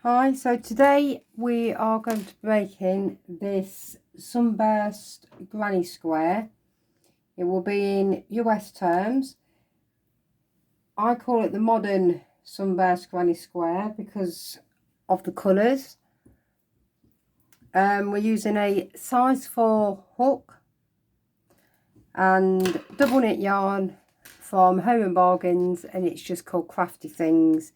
Hi, so today we are going to be making this sunburst granny square. It will be in US terms. I call it the modern sunburst granny square because of the colours. We're using a size 4 hook and double knit yarn from Home and Bargains, and it's just called Crafty Things.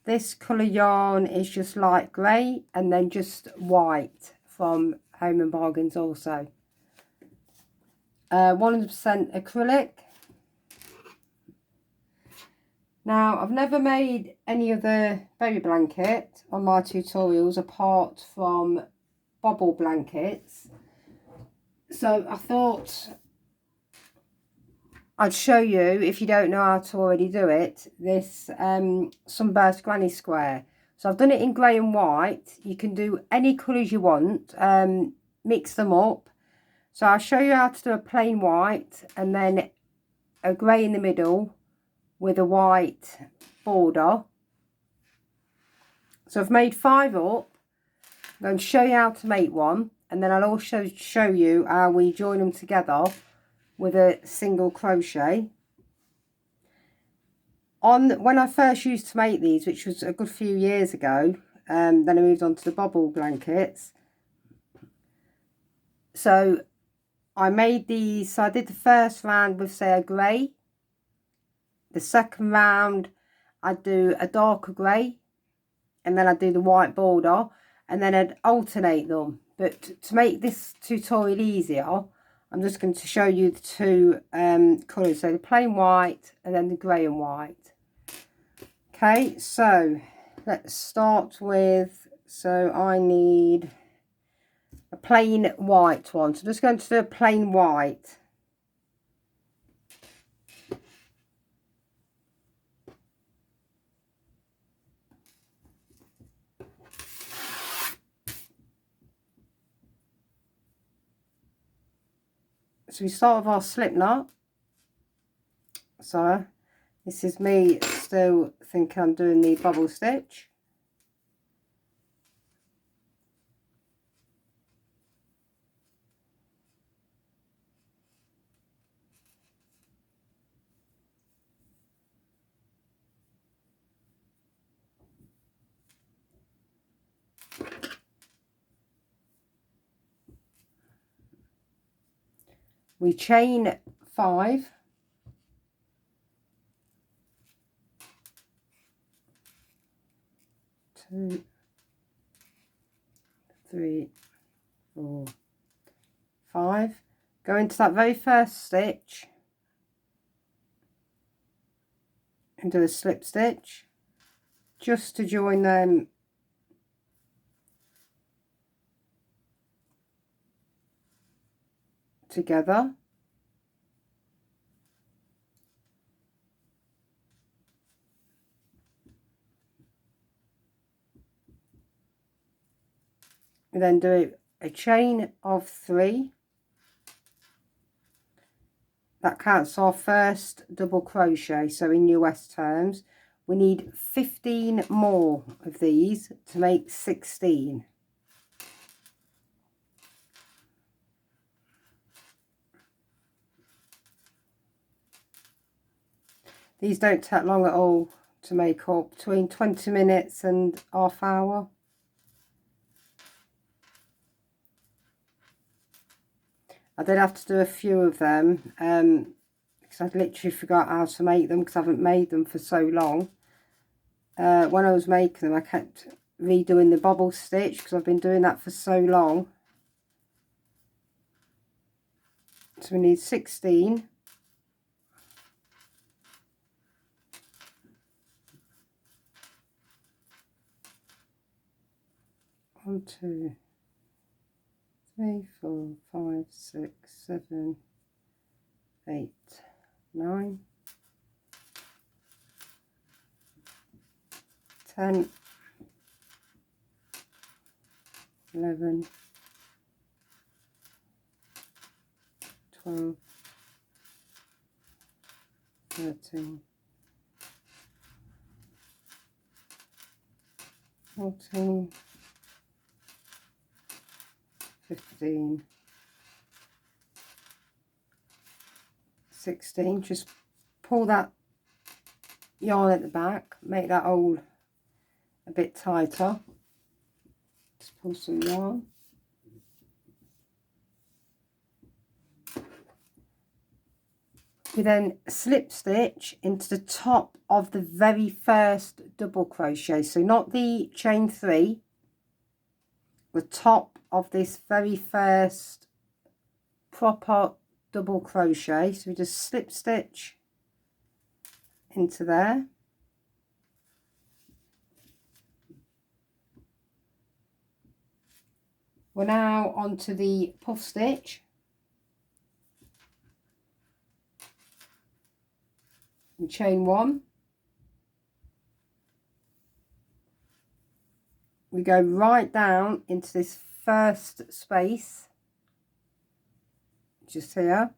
This colour yarn is just light grey and then just white from Home and Bargains also. 100% acrylic. Now, I've never made any other baby blanket on my tutorials apart from bobble blankets. So I thought I'd show you, if you don't know how to already do it, this sunburst granny square. So I've done it in grey and white. You can do any colours you want, mix them up. So I'll show you how to do a plain white and then a grey in the middle with a white border. So I've made 5 up. I'm going to show you how to make one, and then I'll also show you how we join them together with a single crochet. When I first used to make these, which was a good few years ago, then I moved on to the bobble blankets. So I made these, so I did the first round with, say, a grey. The second round I'd do a darker grey, and then I'd do the white border, and then I'd alternate them. But to make this tutorial easier, I'm just going to show you the two colours, so the plain white and then the grey and white. Okay, so let's start with, so I need a plain white one. So I'm just going to do a plain white. So we start with our slip knot. So this is me still thinking I'm doing the bubble stitch. We chain 5. Two, 3, 4, 5. Go into that very first stitch and do a slip stitch just to join them together. And then do a chain of 3. That counts our first double crochet. So in US terms, we need 15 more of these to make 16. These don't take long at all to make up, between 20 minutes and half hour. I did have to do a few of them because I'd literally forgot how to make them because I haven't made them for so long. When I was making them, I kept redoing the bobble stitch because I've been doing that for so long. So we need 16. One, 2, 3, 4, 5, 6, 7, 8, 9, 10, 11, 12, 13, 14, 15, 16. Just pull that yarn at the back, make that hole a bit tighter. Just pull some yarn. We then slip stitch into the top of the very first double crochet, so not the chain 3, the top of this very first proper double crochet. So we just slip stitch into there. We're now onto the puff stitch. And chain 1. We go right down into this first space, just here,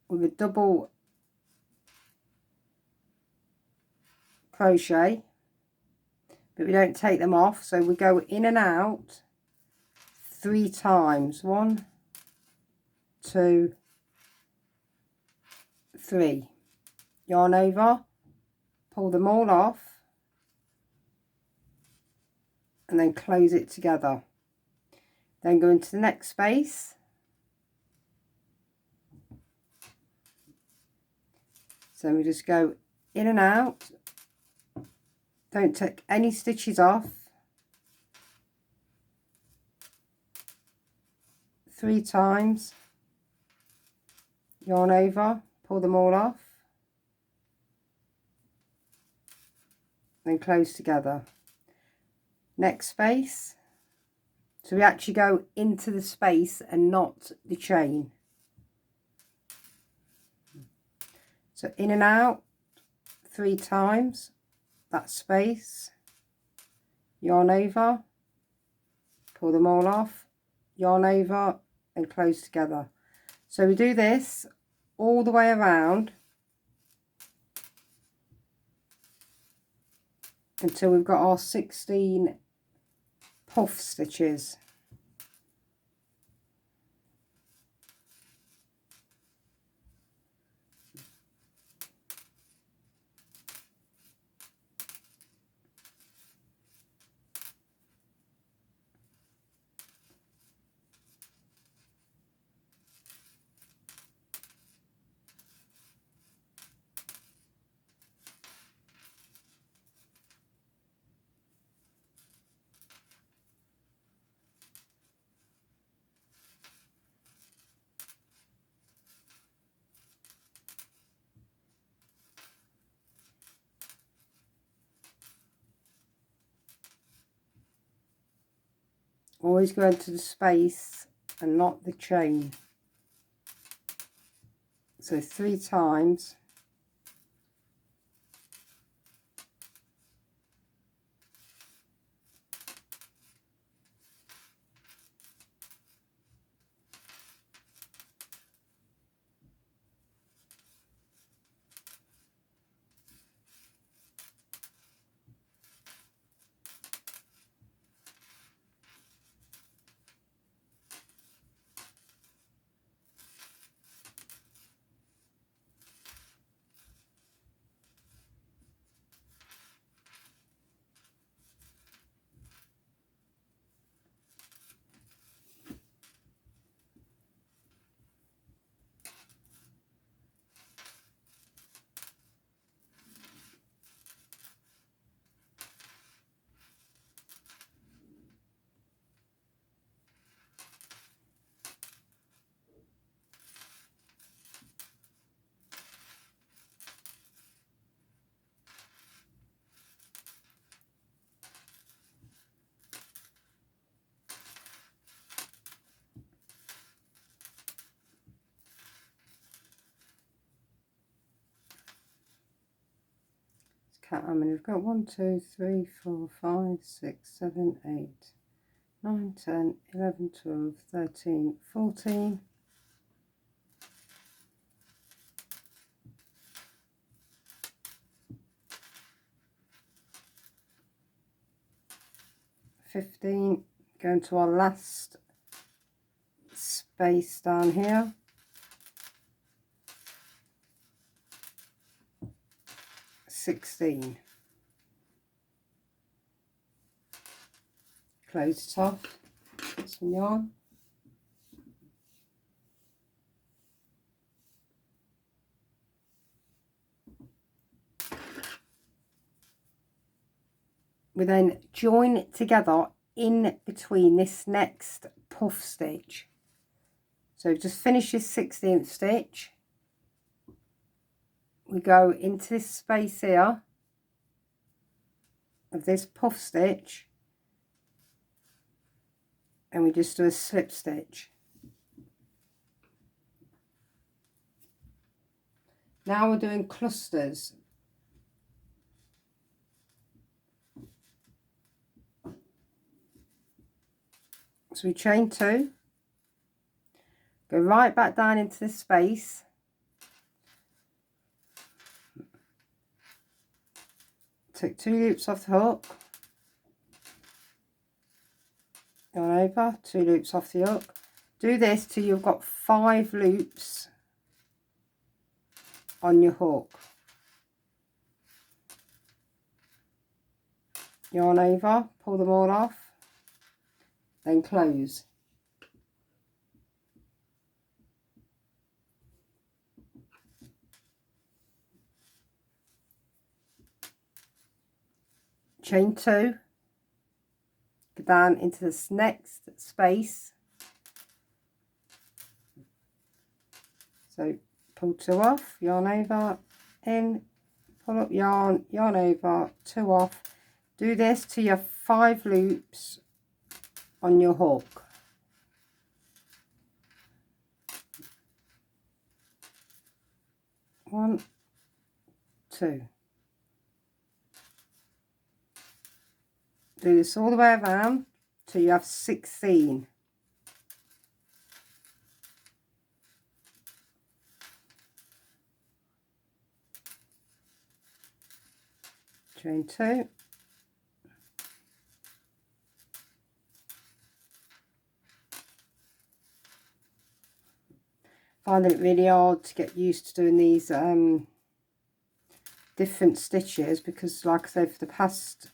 with a double crochet, but we don't take them off, so we go in and out 3 times. 1, 2, 3. Yarn over, pull them all off, and then close it together. Then go into the next space. So we just go in and out, don't take any stitches off. 3 times, yarn over, pull them all off, then close together. Next space. So we actually go into the space and not the chain. So in and out 3 times, that space, yarn over, pull them all off, yarn over, and close together. So we do this all the way around until we've got our 16 puff stitches. Always go into the space and not the chain. So 3 times. I mean, we've got 1, 2, 3, 4, 5, 6, 7, 8, 9, 10, 11, 12, 13, 14. 15, going to our last space down here. $16. Close it off, put some yarn. We then join it together in between this next puff stitch. So just finish this 16th stitch. We go into this space here of this puff stitch, and we just do a slip stitch. Now we're doing clusters. So we chain 2, go right back down into this space, take 2 loops off the hook, yarn over, 2 loops off the hook. Do this till you've got 5 loops on your hook. Yarn over, pull them all off, then close. Chain 2, go down into this next space. So pull 2 off, yarn over, in, pull up yarn, yarn over, 2 off. Do this till you have 5 loops on your hook. One, 2. Do this all the way around till you have 16. Chain 2. Finding it really hard to get used to doing these different stitches, because like I said, for the past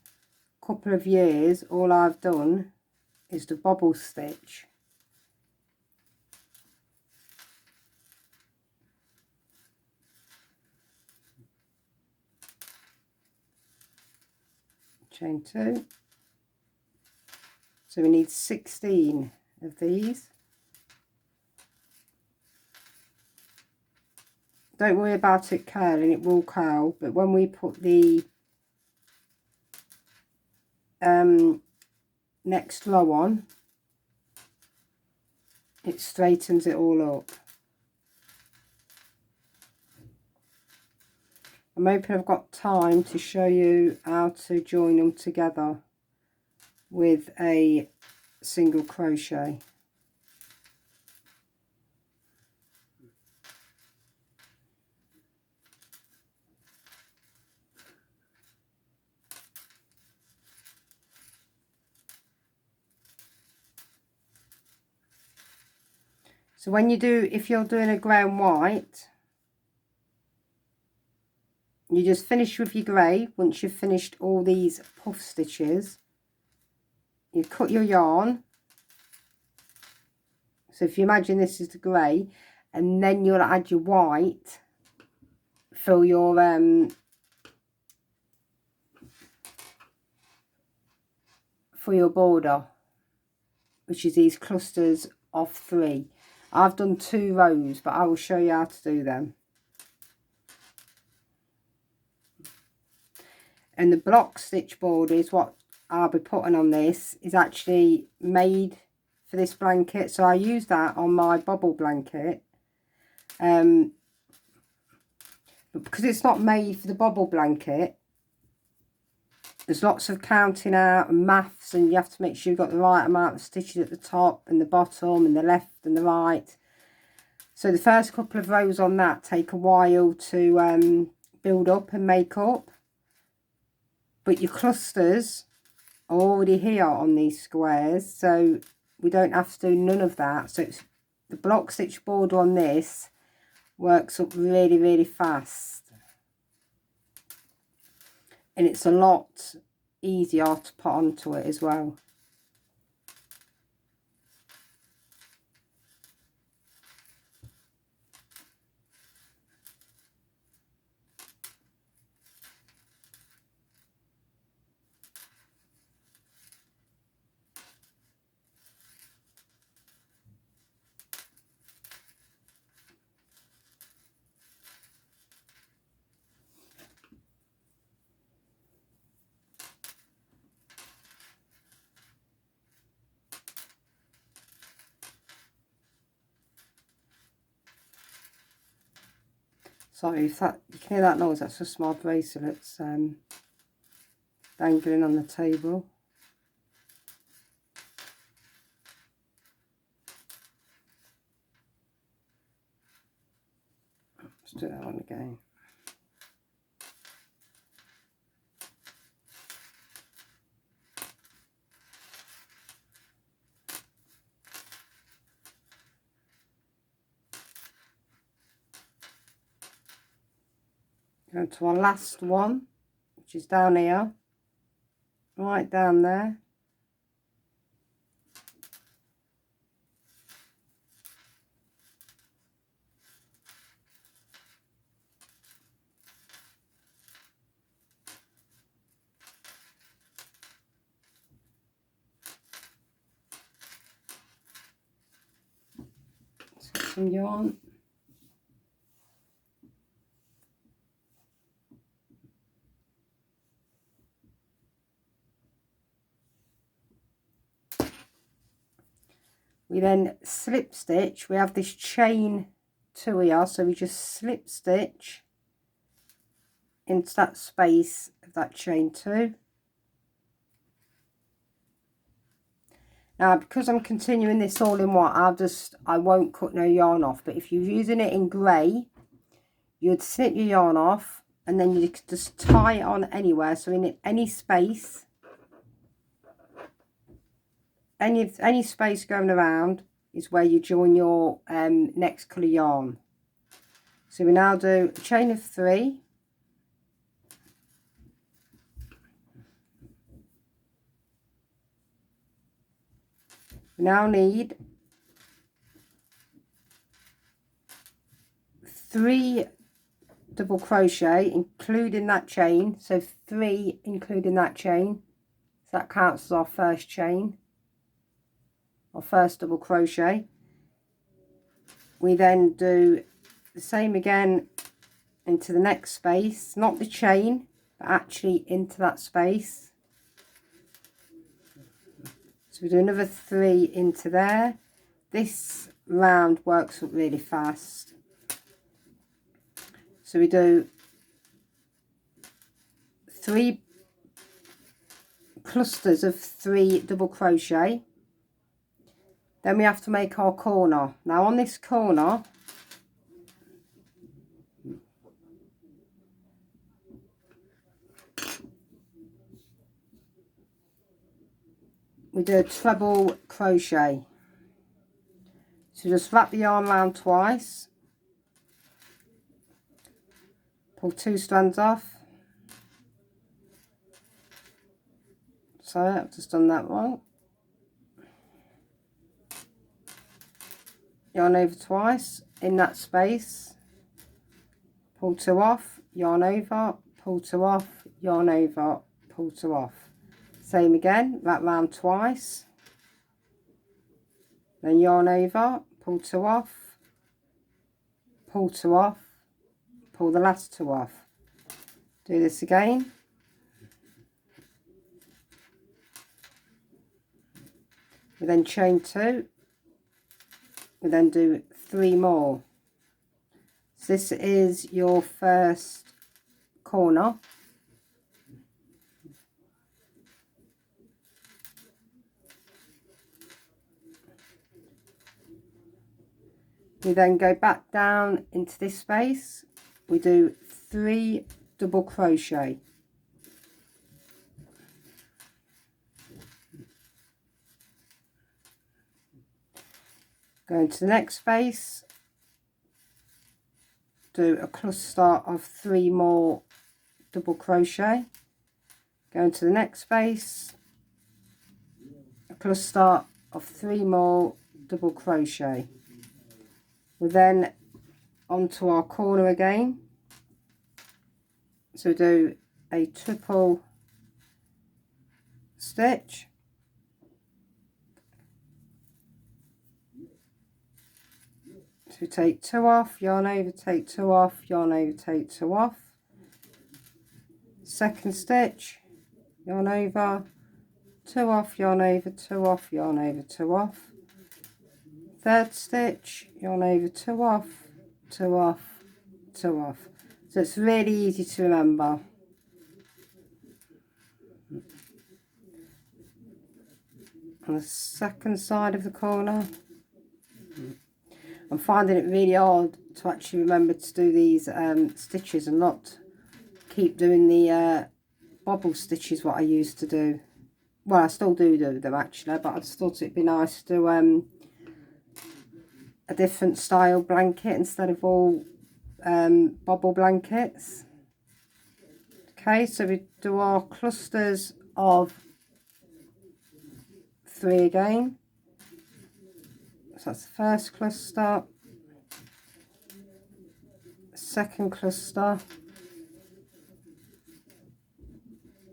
couple of years all I've done is the bobble stitch. Chain 2. So we need 16 of these. Don't worry about it curling, it will curl, but when we put the next row on, it straightens it all up. I'm hoping I've got time to show you how to join them together with a single crochet. So when you do, if you're doing a grey and white, you just finish with your grey. Once you've finished all these puff stitches, you cut your yarn. So if you imagine this is the grey, and then you'll add your white for your border, which is these clusters of 3. I've done 2 rows, but I will show you how to do them. And the block stitch border is what I'll be putting on this, is actually made for this blanket, so I use that on my bobble blanket. But because it's not made for the bobble blanket, there's lots of counting out and maths, and you have to make sure you've got the right amount of stitches at the top and the bottom and the left and the right. So the first couple of rows on that take a while to build up and make up. But your clusters already here on these squares, so we don't have to do none of that. So it's, the block stitch border on this works up really, really fast, and it's a lot easier to put onto it as well. Sorry if that, you can hear that noise, that's just my bracelets dangling on the table. Let's do that one again. Go to our last one, which is down here, right down there. Let's get some yarn. We then slip stitch. We have this chain 2 here, so we just slip stitch into that space of that chain 2. Now, because I'm continuing this all in white, I won't cut no yarn off. But if you're using it in grey, you'd snip your yarn off and then you could just tie it on anywhere. So in any space, any space going around is where you join your next colour yarn. So we now do a chain of 3. We now need 3 double crochet including that chain, so 3 including that chain, so that counts as our first chain, our first double crochet. We then do the same again into the next space, not the chain but actually into that space. So we do another 3 into there. This round works up really fast. So we do 3 clusters of 3 double crochet. Then we have to make our corner. Now on this corner, we do a treble crochet. So just wrap the yarn around twice, pull 2 strands off. So I've just done that one. Yarn over twice in that space, pull 2 off, yarn over, pull 2 off, yarn over, pull 2 off. Same again, wrap round twice, then yarn over, pull 2 off, pull 2 off, pull the last 2 off. Do this again. We then chain 2. We then do 3 more. So this is your first corner. We then go back down into this space. We do 3 double crochet. Go into the next space, do a cluster of 3 more double crochet, go into the next space, a cluster of 3 more double crochet. We're then onto our corner again, so do a triple stitch, so take 2 off, yarn over, take 2 off, yarn over, take 2 off, second stitch, yarn over, 2 off, yarn over, 2 off, yarn over, 2 off, third stitch, yarn over, 2 off, 2 off, 2 off. So it's really easy to remember. On the second side of the corner, I'm finding it really hard to actually remember to do these stitches and not keep doing the bobble stitches what I used to do. Well, I still do them actually, but I just thought it'd be nice to do a different style blanket instead of all bobble blankets. Okay, so we do our clusters of 3 again. So that's the first cluster, second cluster,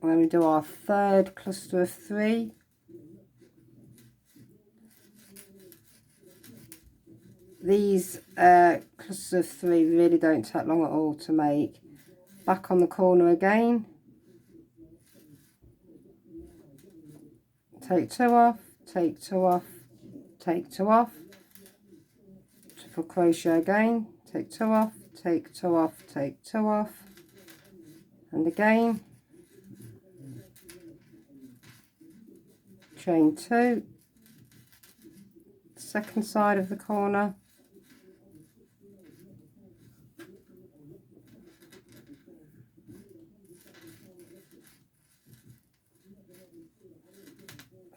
and then we do our third cluster of 3. These clusters of 3 really don't take long at all to make. Back on the corner again, take 2 off, take 2 off, take 2 off, triple crochet again, take 2 off, take 2 off, take 2 off, and again, chain 2, second side of the corner,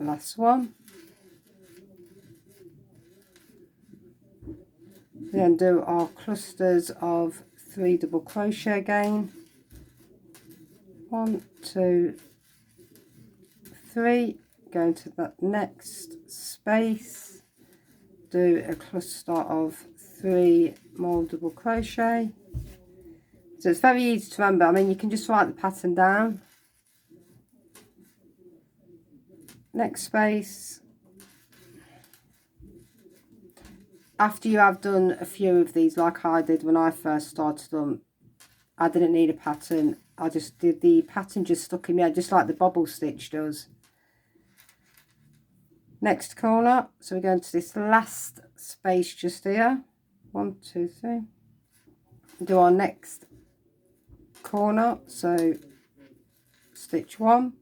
last one, then do our clusters of 3 double crochet again, 1, 2, 3, go into that next space, do a cluster of 3 more double crochet. So it's very easy to remember. I mean, you can just write the pattern down. Next space. After you have done a few of these, like I did when I first started them, I didn't need a pattern. I just did the pattern, just stuck in my head, just like the bobble stitch does. Next corner, so we're going to this last space just here. 1, 2, 3. Do our next corner, so stitch 1,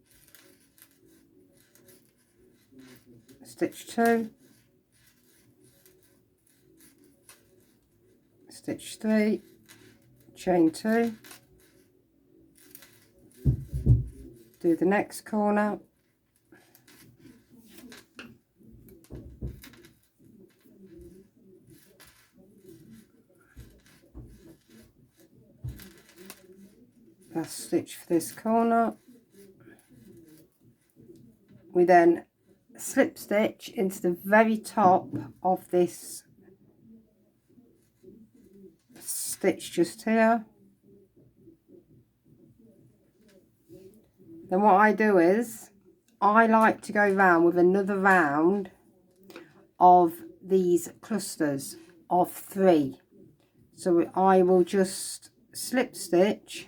stitch 2, stitch 3, chain 2, do the next corner, last stitch for this corner. We then slip stitch into the very top of this stitch just here. Then what I do is I like to go round with another round of these clusters of 3. So I will just slip stitch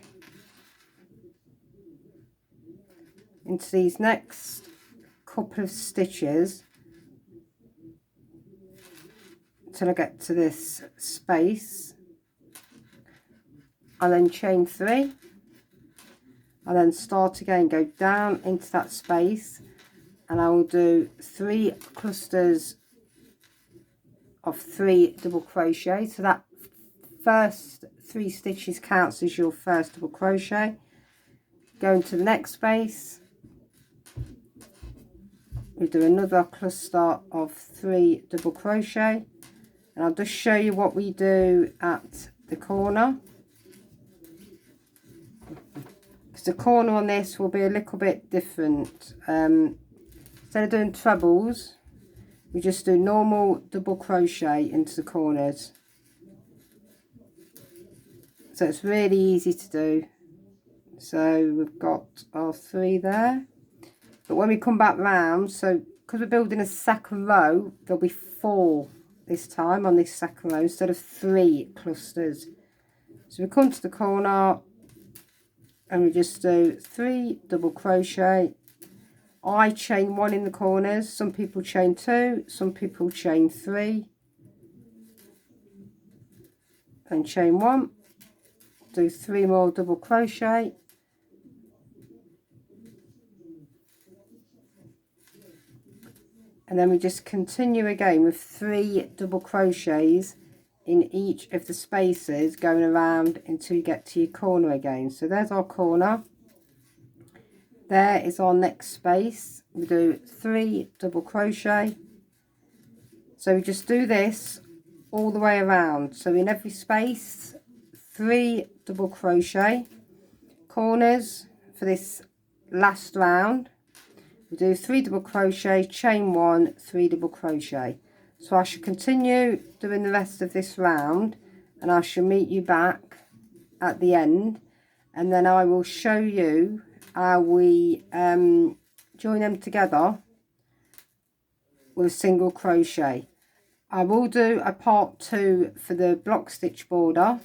into these next couple of stitches until I get to this space, and then chain 3, and then start again, go down into that space, and I will do 3 clusters of 3 double crochet. So that first 3 stitches counts as your first double crochet. Go into the next space, we do another cluster of 3 double crochet, And I'll just show you what we do at the corner. Because the corner on this will be a little bit different. Instead of doing trebles, we just do normal double crochet into the corners. So it's really easy to do. So we've got our 3 there. But when we come back round, so because we're building a second row, there'll be 4 this time on this second row instead of 3 clusters. So we come to the corner and we just do 3 double crochet. I chain 1 in the corners. Some people chain 2, some people chain 3. And chain 1. Do 3 more double crochet. And then we just continue again with 3 double crochets in each of the spaces going around until you get to your corner again. So there's our corner. There is our next space. We do 3 double crochet. So we just do this all the way around. So in every space, 3 double crochet. Corners for this last round. We do 3 double crochet, chain 1, 3 double crochet. So I shall continue doing the rest of this round and I shall meet you back at the end, and then I will show you how we join them together with a single crochet. I will do a part 2 for the block stitch border,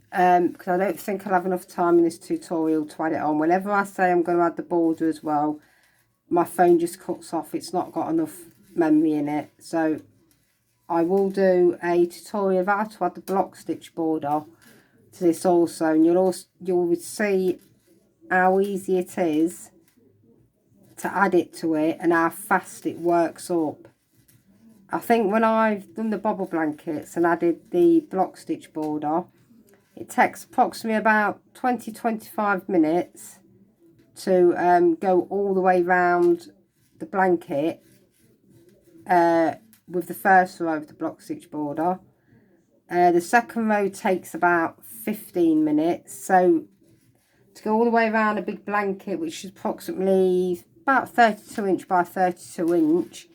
because I don't think I'll have enough time in this tutorial to add it on. Whenever I say I'm going to add the border as well, my phone just cuts off. It's not got enough memory in it. So I will do a tutorial of how to add the block stitch border to this also, and you'll see how easy it is to add it to it and how fast it works up. I think when I've done the bobble blankets and added the block stitch border, it takes approximately about 20-25 minutes to go all the way round the blanket with the first row of the block stitch border. The second row takes about 15 minutes. So to go all the way around a big blanket, which is approximately about 32 inch by 32 inch,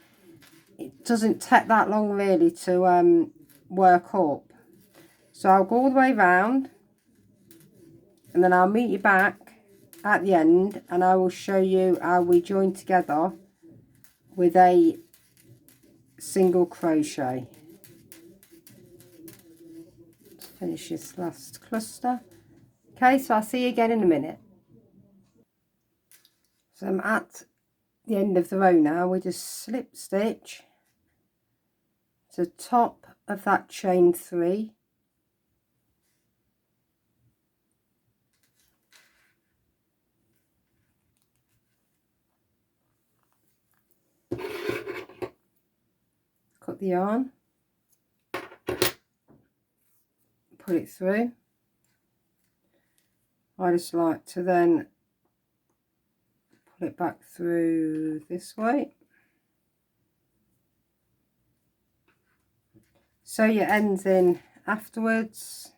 it doesn't take that long really to work up. So I'll go all the way round and then I'll meet you back at the end and I will show you how we join together with a single crochet. Let's finish this last cluster. Okay, so I'll see you again in a minute. So I'm at the end of the row now. We just slip stitch to the top of that chain 3. Cut the yarn, put it through. I just like to then pull it back through this way. Sew your ends in afterwards.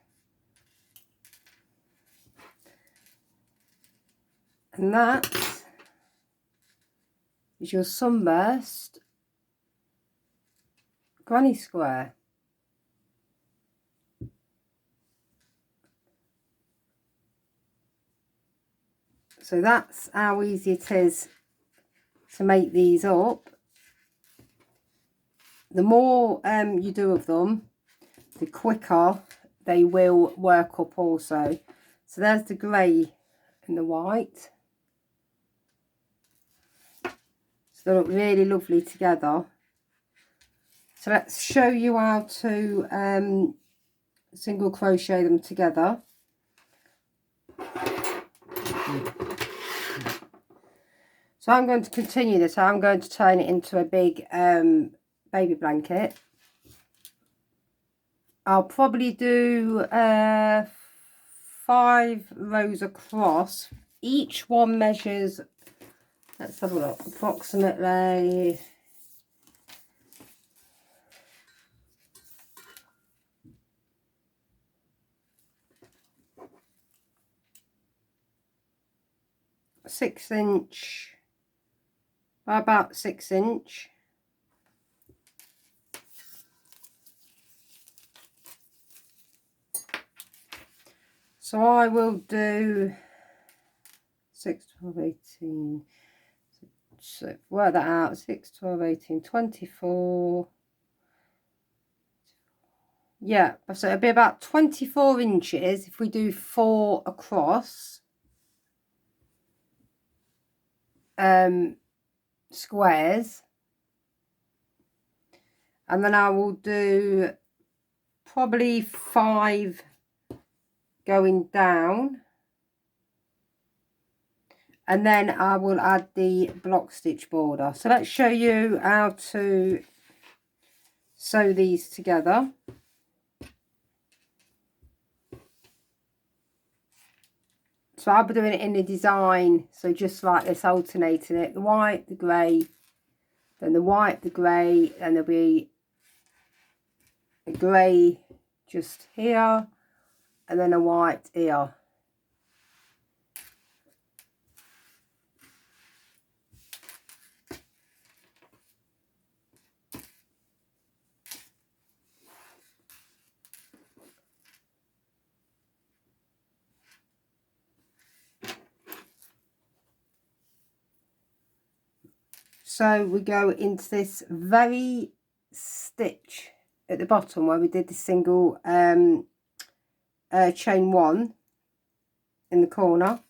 And that is your sunburst granny square. So that's how easy it is to make these up. The more you do of them, the quicker they will work up also. So there's the grey and the white. So they look really lovely together. So let's show you how to single crochet them together. So I'm going to continue this. I'm going to turn it into a big baby blanket. I'll probably do 5 rows across. Each one measures, let's have a look, approximately 6" by about 6". So I will do 6, 12, 18, so work that out, 6, 12, 18, 24. Yeah, so it'll be about 24 inches if we do 4 across squares. And then I will do probably 5 going down. And then I will add the block stitch border. So let's show you how to sew these together. So I'll be doing it in the design, so just like this, alternating it, the white, the grey, then the white, the grey, and there'll be a grey just here, and then a white here. So we go into this very stitch at the bottom where we did the single chain 1 in the corner.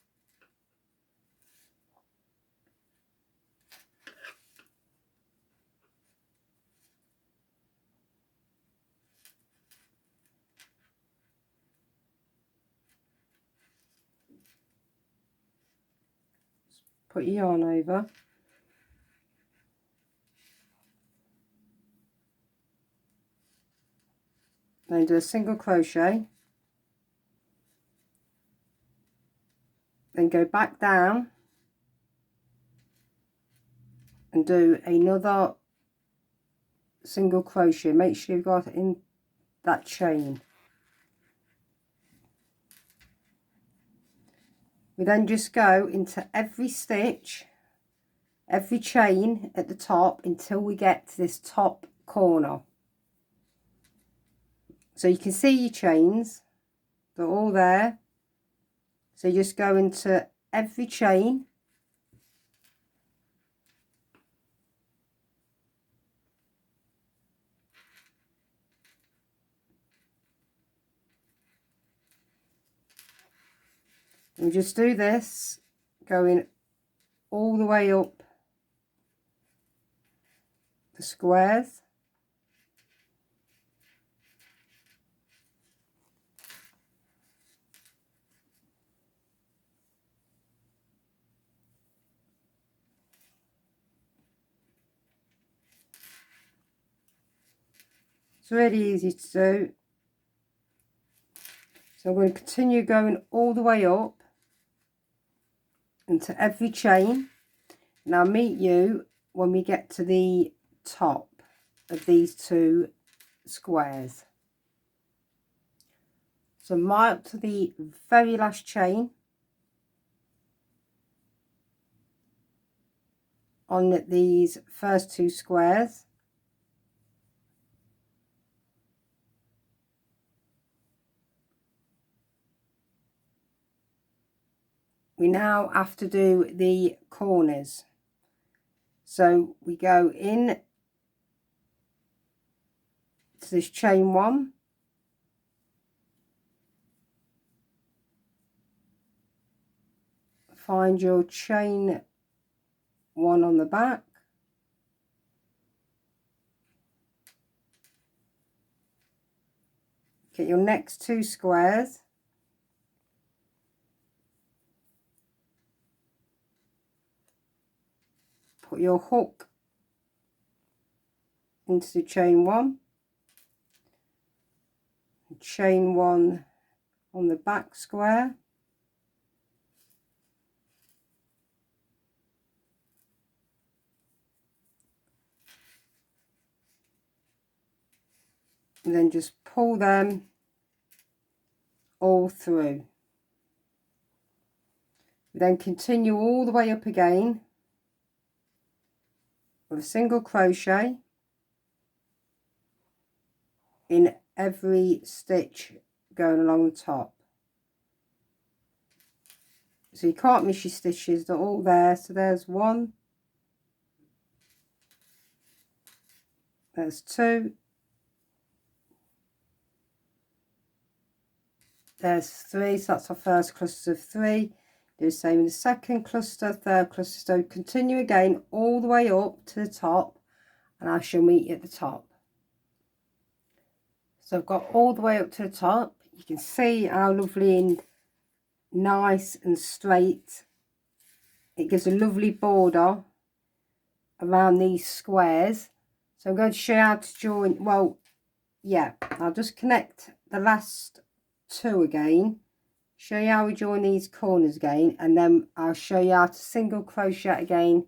Put your yarn over. Then do a single crochet, then go back down and do another single crochet. Make sure you've got it in that chain. We then just go into every stitch, every chain at the top until we get to this top corner. So you can see your chains, they're all there. So you just go into every chain. And just do this, going all the way up the squares. It's really easy to do. So I'm going to continue going all the way up into every chain, and I'll meet you when we get to the top of these 2 squares. So mark to the very last chain on these first 2 squares. We now have to do the corners. So we go in to this chain 1, find your chain 1 on the back, get your next 2 squares, put your hook into the chain 1, chain 1 on the back square, and then just pull them all through. Then continue all the way up again with a single crochet in every stitch going along the top. So you can't miss your stitches, they're all there. So there's 1, there's 2, there's 3, so that's our first cluster of 3. Do the same in the second cluster, third cluster. So continue again all the way up to the top, and I shall meet you at the top. So I've got all the way up to the top. You can see how lovely and nice and straight. It gives a lovely border around these squares. So I'm going to show you how to join. Well, yeah, I'll just connect the last 2 again, show you how we join these corners again, and then I'll show you how to single crochet again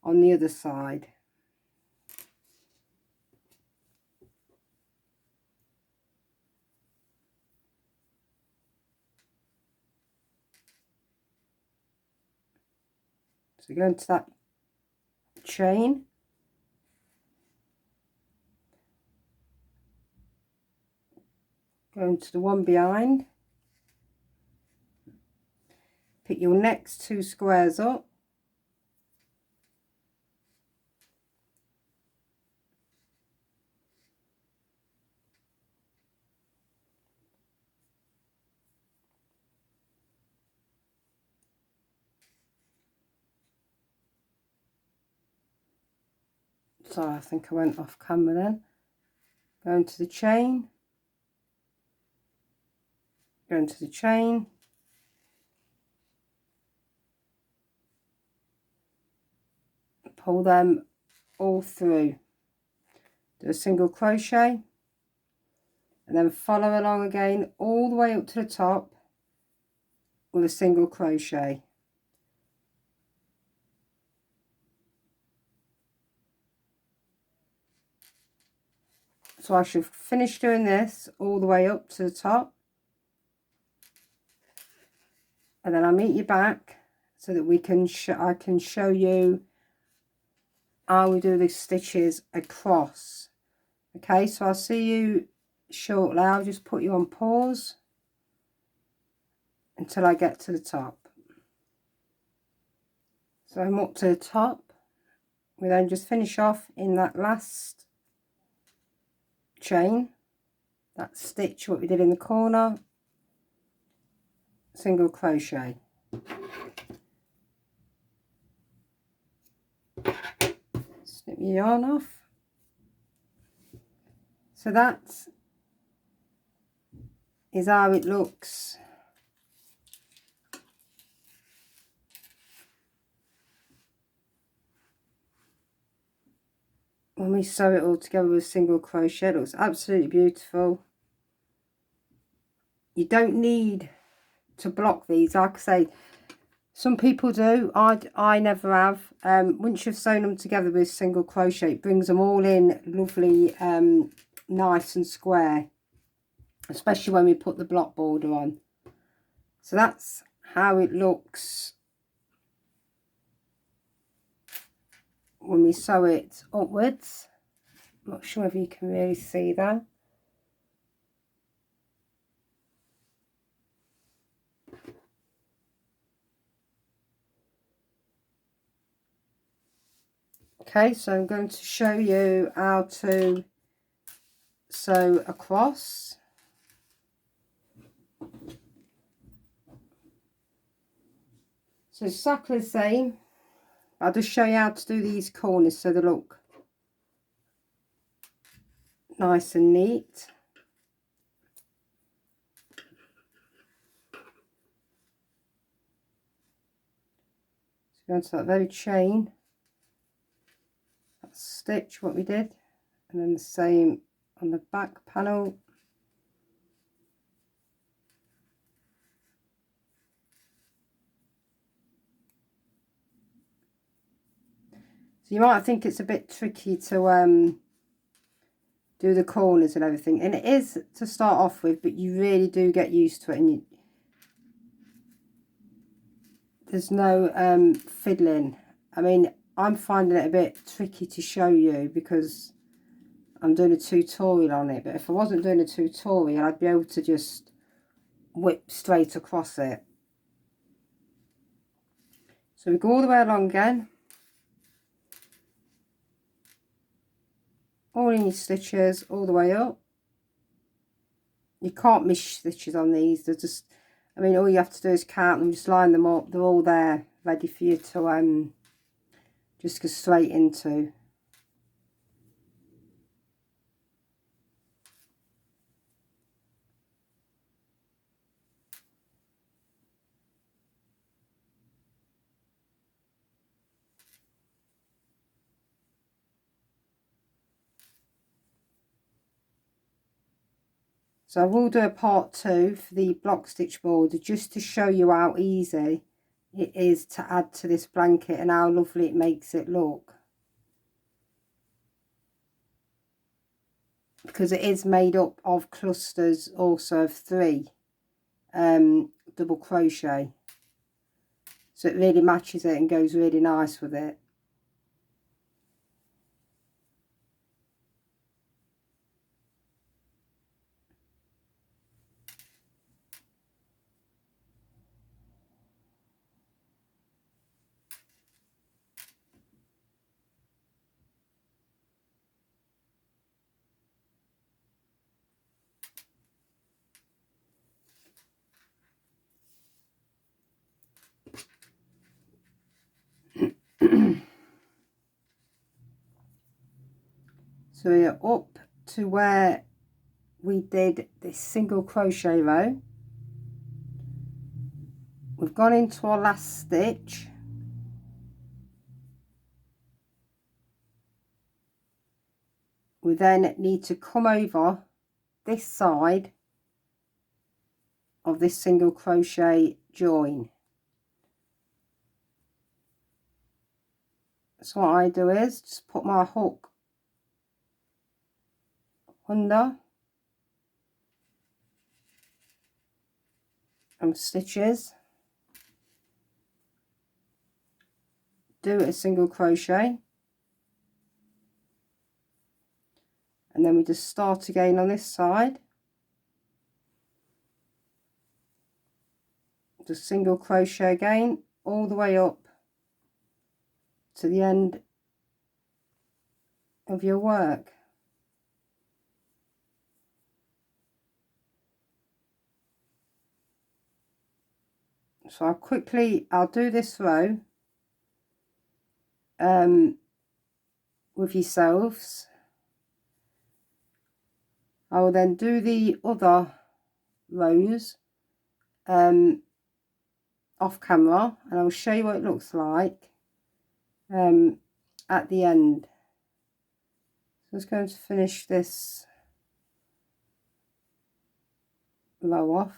on the other side. So go into that chain, go into the one behind, pick your next 2 squares up, sorry, I think I went off camera then. Go into the chain, go into the chain, pull them all through, do a single crochet, and then follow along again all the way up to the top with a single crochet. So I should finish doing this all the way up to the top, and then I'll meet you back so that we can I can show you how we do the stitches across. Okay, so I'll see you shortly. I'll just put you on pause until I get to the top. So I'm up to the top. We then just finish off in that last chain, that stitch what we did in the corner, single crochet. Snip your yarn off. So that is how it looks when we sew it all together with single crochet. It looks absolutely beautiful. You don't need to block these, like I say. Some people do. I never have. Once you've sewn them together with single crochet, it brings them all in lovely, nice and square, especially when we put the block border on. So that's how it looks when we sew it upwards. I'm not sure if you can really see that. Okay, so I'm going to show you how to sew across. So exactly the same. I'll just show you how to do these corners so they look nice and neat. So go into that very chain, that stitch what we did, and then the same on the back panel. So you might think it's a bit tricky to do the corners and everything, and it is to start off with, but you really do get used to it, and there's no fiddling. I mean, I'm finding it a bit tricky to show you because I'm doing a tutorial on it, but if I wasn't doing a tutorial, I'd be able to just whip straight across it. So we go all the way along again, all in your stitches, all the way up. You can't miss stitches on these. They're just, I mean, all you have to do is count them, just line them up. They're all there, ready for you to just go straight into. So I will do a part 2 for the block stitch border just to show you how easy it is to add to this blanket and how lovely it makes it look. Because it is made up of clusters also of 3 double crochet. So it really matches it and goes really nice with it. So we're up to where we did this single crochet row. We've gone into our last stitch. We then need to come over this side of this single crochet join. So what I do is just put my hook under and stitches, do a single crochet, and then we just start again on this side, just single crochet again all the way up to the end of your work. So I'll do this row with yourselves. I will then do the other rows off camera, and I'll show you what it looks like at the end. So I'm just going to finish this row off.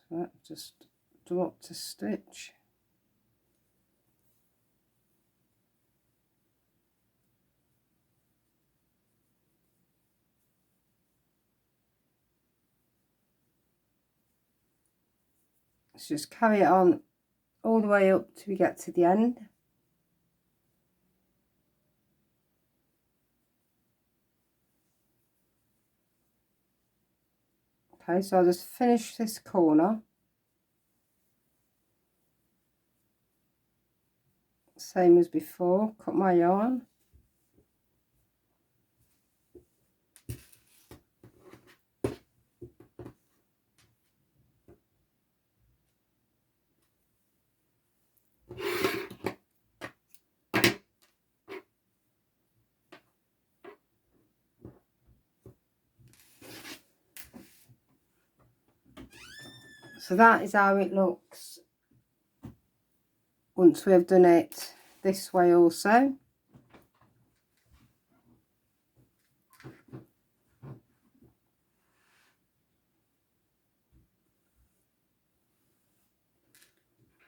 So that just dropped a stitch. Let's just carry it on all the way up till we get to the end. Okay, so I'll just finish this corner. Same as before, cut my yarn. So that is how it looks once we have done it this way also.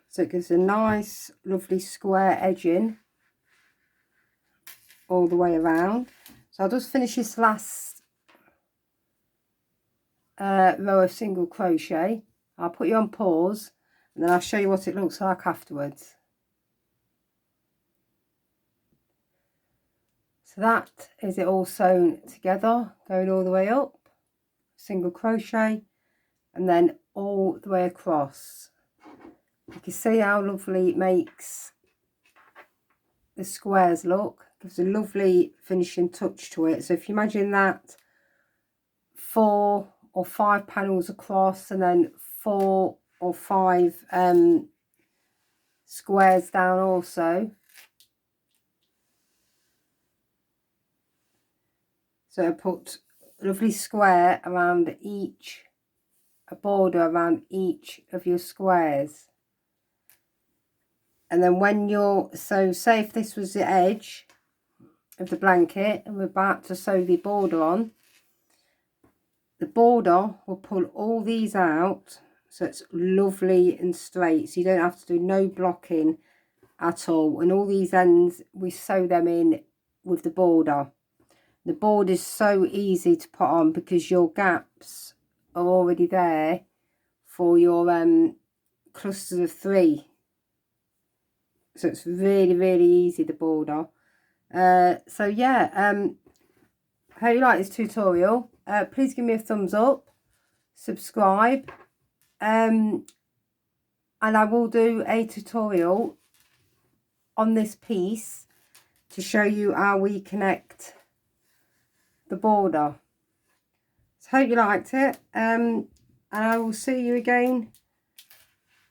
So it gives a nice lovely square edging all the way around. So I'll just finish this last row of single crochet. I'll put you on pause and then I'll show you what it looks like afterwards. So that is it all sewn together, going all the way up, single crochet, and then all the way across. You can see how lovely it makes the squares look. Gives a lovely finishing touch to it. So if you imagine that 4 or 5 panels across and then 4 or 5 squares down also. So I put a lovely square around each, a border around each of your squares. And then when you're, so say if this was the edge of the blanket and we're about to sew the border on, the border will pull all these out so it's lovely and straight, so you don't have to do no blocking at all. And all these ends, we sew them in with the border. The border is so easy to put on because your gaps are already there for your clusters of 3. So it's really, really easy, the border. So yeah, I hope you like this tutorial. Please give me a thumbs up, subscribe, and I will do a tutorial on this piece to show you how we connect the border. So hope you liked it, and I will see you again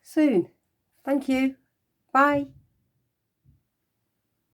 soon. Thank you. Bye.